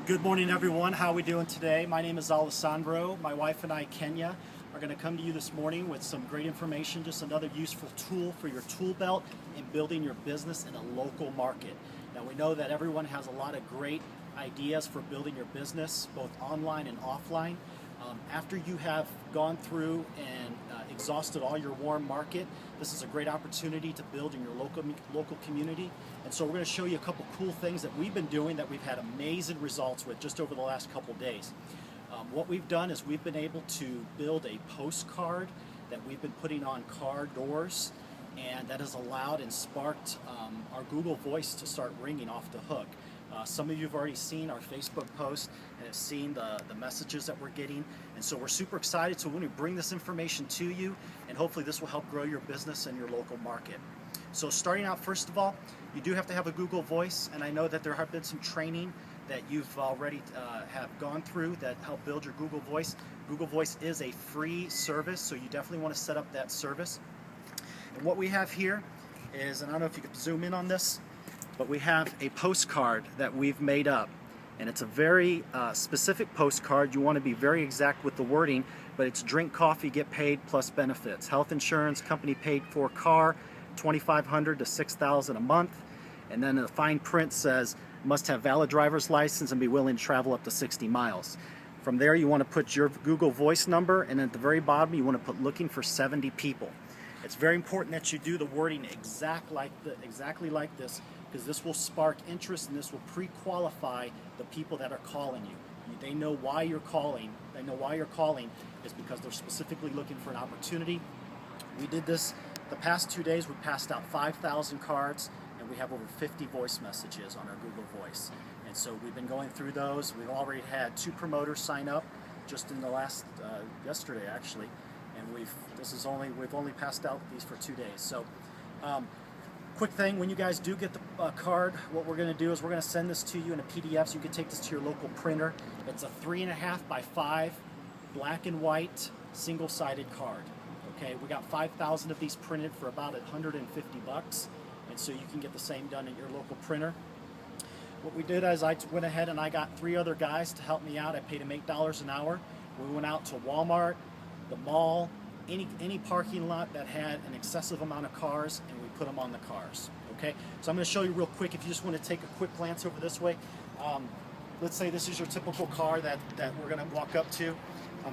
Good morning, everyone. How are we doing today? My name is Alessandro. My wife and I, Kenya, are going to come to you this morning with some great information, just another useful tool for your tool belt in building your business in a local market. Now, we know that everyone has a lot of great ideas for building your business, both online and offline. After you have gone through and exhausted all your warm market, this is a great opportunity to build in your local community. And so we're going to show you a couple cool things that we've been doing that we've had amazing results with just over the last couple days. What we've done is we've been able to build a postcard that we've been putting on car doors, and that has allowed and sparked our Google Voice to start ringing off the hook. Some of you have already seen our Facebook post and have seen the messages that we're getting, and so we're super excited. So we're going to bring this information to you, and hopefully this will help grow your business in your local market. So starting out, first of all, you do have to have a Google Voice, and I know that there have been some training that you've already have gone through that help build your Google Voice. Google Voice is a free service, so you definitely want to set up that service. And what we have here is, and I don't know if you could zoom in on this, but we have a postcard that we've made up, and it's a very specific postcard. You want to be very exact with the wording, but it's drink coffee, get paid, plus benefits. Health insurance, company paid for car, $2,500 to $6,000 a month, and then the fine print says must have valid driver's license and be willing to travel up to 60 miles. From there, you want to put your Google Voice number, and at the very bottom, you want to put looking for 70 people. It's very important that you do the wording exactly like this, because this will spark interest and this will pre-qualify the people that are calling you. They know why you're calling. They know why you're calling is because they're specifically looking for an opportunity. We did this the past 2 days. We passed out 5,000 cards, and we have over 50 voice messages on our Google Voice. And so we've been going through those. We've already had 2 promoters sign up just in the last yesterday, actually. And we've only passed out these for 2 days. So quick thing, when you guys do get the card, what we're going to do is we're going to send this to you in a PDF, so you can take this to your local printer. It's a 3.5 by 5 black and white single-sided card. Okay, we got 5,000 of these printed for about $150, and so you can get the same done at your local printer. What we did is I went ahead and I got 3 other guys to help me out. I paid them $8 an hour. We went out to Walmart, the mall, any parking lot that had an excessive amount of cars, and we put them on the cars. Okay, so I'm going to show you real quick. If you just want to take a quick glance over this way, let's say this is your typical car that we're going to walk up to.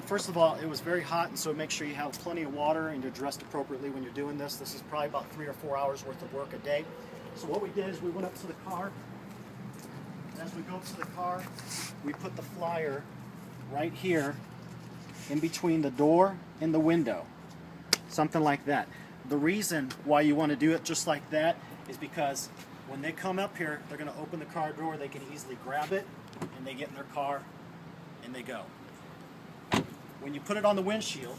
First of all, it was very hot, and so make sure you have plenty of water and you're dressed appropriately when you're doing this. This is probably about 3 or 4 hours worth of work a day. So what we did is we went up to the car. As we go up to the car, we put the flyer right here in between the door and the window, something like that. The reason why you want to do it just like that is because when they come up here, they're going to open the car door, they can easily grab it, and they get in their car and they go. When you put it on the windshield,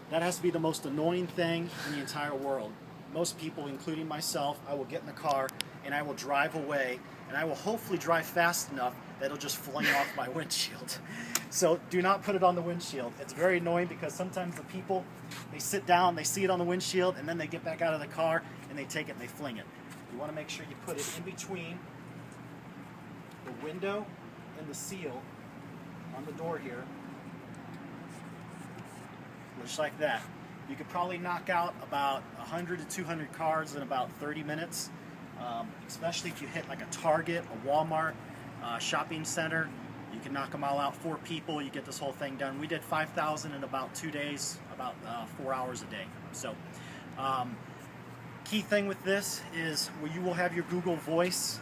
that has to be the most annoying thing in the entire world. Most people, including myself, I will get in the car and I will drive away, and I will hopefully drive fast enough that it'll just fling off my windshield. So do not put it on the windshield. It's very annoying because sometimes the people, they sit down, they see it on the windshield, and then they get back out of the car and they take it and they fling it. You want to make sure you put it in between the window and the seal on the door here, just like that. You could probably knock out about 100 to 200 cards in about 30 minutes, especially if you hit like a Target, a Walmart, shopping center. You can knock them all out. 4 people, you get this whole thing done. We did 5,000 in about 2 days, about 4 hours a day. So key thing with this is you will have your Google Voice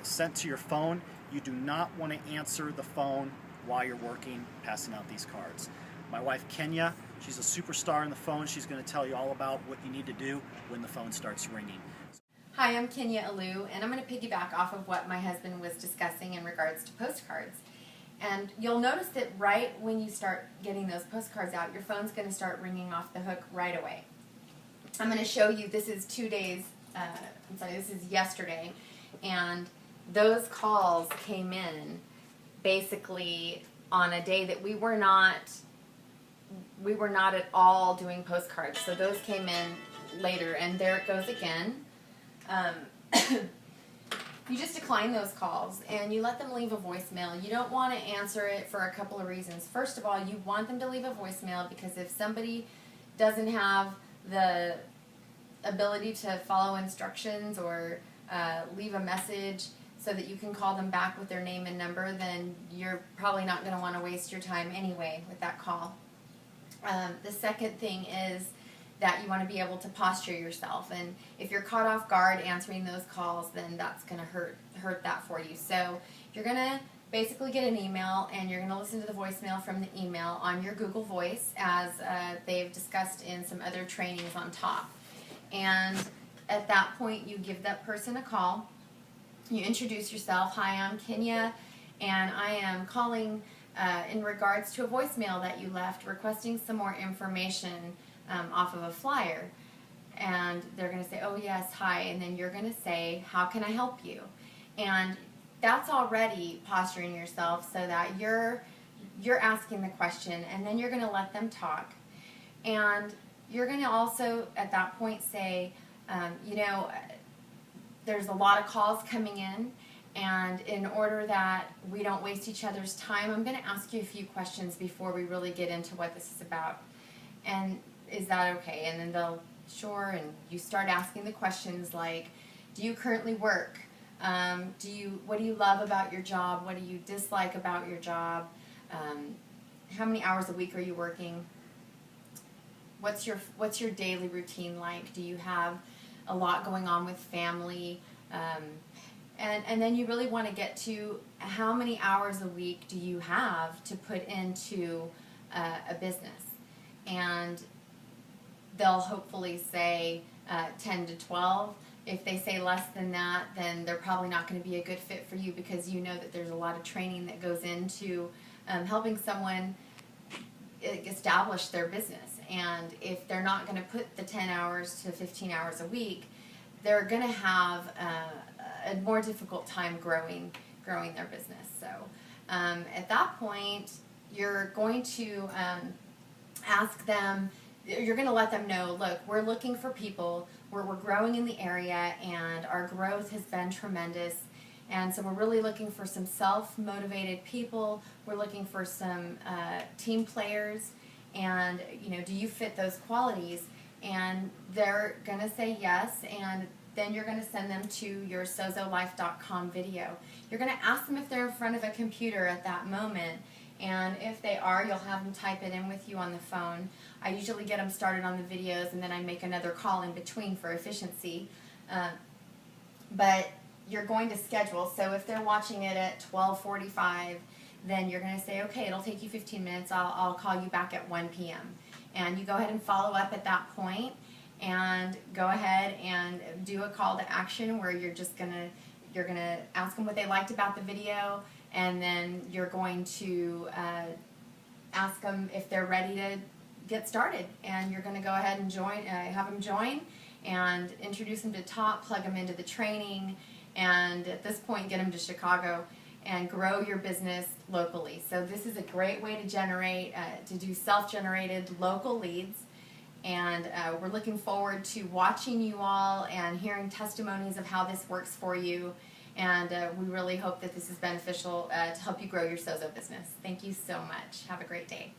sent to your phone. You do not want to answer the phone while you're working, passing out these cards. My wife Kenya, she's a superstar on the phone. She's going to tell you all about what you need to do when the phone starts ringing. Hi, I'm Kenya Alou, and I'm going to piggyback off of what my husband was discussing in regards to postcards. And you'll notice that right when you start getting those postcards out, your phone's going to start ringing off the hook right away. I'm going to show you, this is 2 days, this is yesterday, and those calls came in basically on a day that we were not at all doing postcards. So those came in later, and there it goes again. you just decline those calls and you let them leave a voicemail. You don't want to answer it for a couple of reasons. First of all, you want them to leave a voicemail because if somebody doesn't have the ability to follow instructions or leave a message so that you can call them back with their name and number, then you're probably not going to want to waste your time anyway with that call. The second thing is that you want to be able to posture yourself, and if you're caught off guard answering those calls, then that's going to hurt that for you. So you're going to basically get an email, and you're going to listen to the voicemail from the email on your Google Voice, as they've discussed in some other trainings on top. And at that point, you give that person a call. You introduce yourself. Hi, I'm Kenya, and I am calling in regards to a voicemail that you left requesting some more information off of a flyer. And they're going to say, oh yes, hi, and then you're going to say, how can I help you? And that's already posturing yourself so that you're asking the question, and then you're going to let them talk. And you're going to also at that point say, there's a lot of calls coming in, and in order that we don't waste each other's time, I'm going to ask you a few questions before we really get into what this is about. And is that okay? And then they'll, sure, and you start asking the questions like, do you currently work? What do you love about your job? What do you dislike about your job? How many hours a week are you working? What's your daily routine like? Do you have a lot going on with family? And then you really want to get to how many hours a week do you have to put into a business? And they'll hopefully say 10 to 12. If they say less than that, then they're probably not going to be a good fit for you, because you know that there's a lot of training that goes into helping someone establish their business. And if they're not going to put the 10 hours to 15 hours a week, they're going to have a more difficult time growing their business. So at that point, you're going to ask them, you're going to let them know, look, we're looking for people, we're growing in the area, and our growth has been tremendous. And so we're really looking for some self-motivated people. We're looking for some team players. And, do you fit those qualities? And they're going to say yes, and then you're going to send them to your sozolife.com video. You're going to ask them if they're in front of a computer at that moment, and if they are, you'll have them type it in with you on the phone. I usually get them started on the videos, and then I make another call in between for efficiency. But you're going to schedule, so if they're watching it at 12:45, then you're going to say, okay, it'll take you 15 minutes, I'll call you back at 1 p.m. And you go ahead and follow up at that point, and go ahead and do a call to action where you're going to ask them what they liked about the video, and then you're going to ask them if they're ready to get started. And you're going to go ahead and have them join, and introduce them to TOP, plug them into the training, and at this point get them to Chicago and grow your business locally. So this is a great way to generate, to do self-generated local leads. And we're looking forward to watching you all and hearing testimonies of how this works for you. And we really hope that this is beneficial to help you grow your Sozo business. Thank you so much. Have a great day.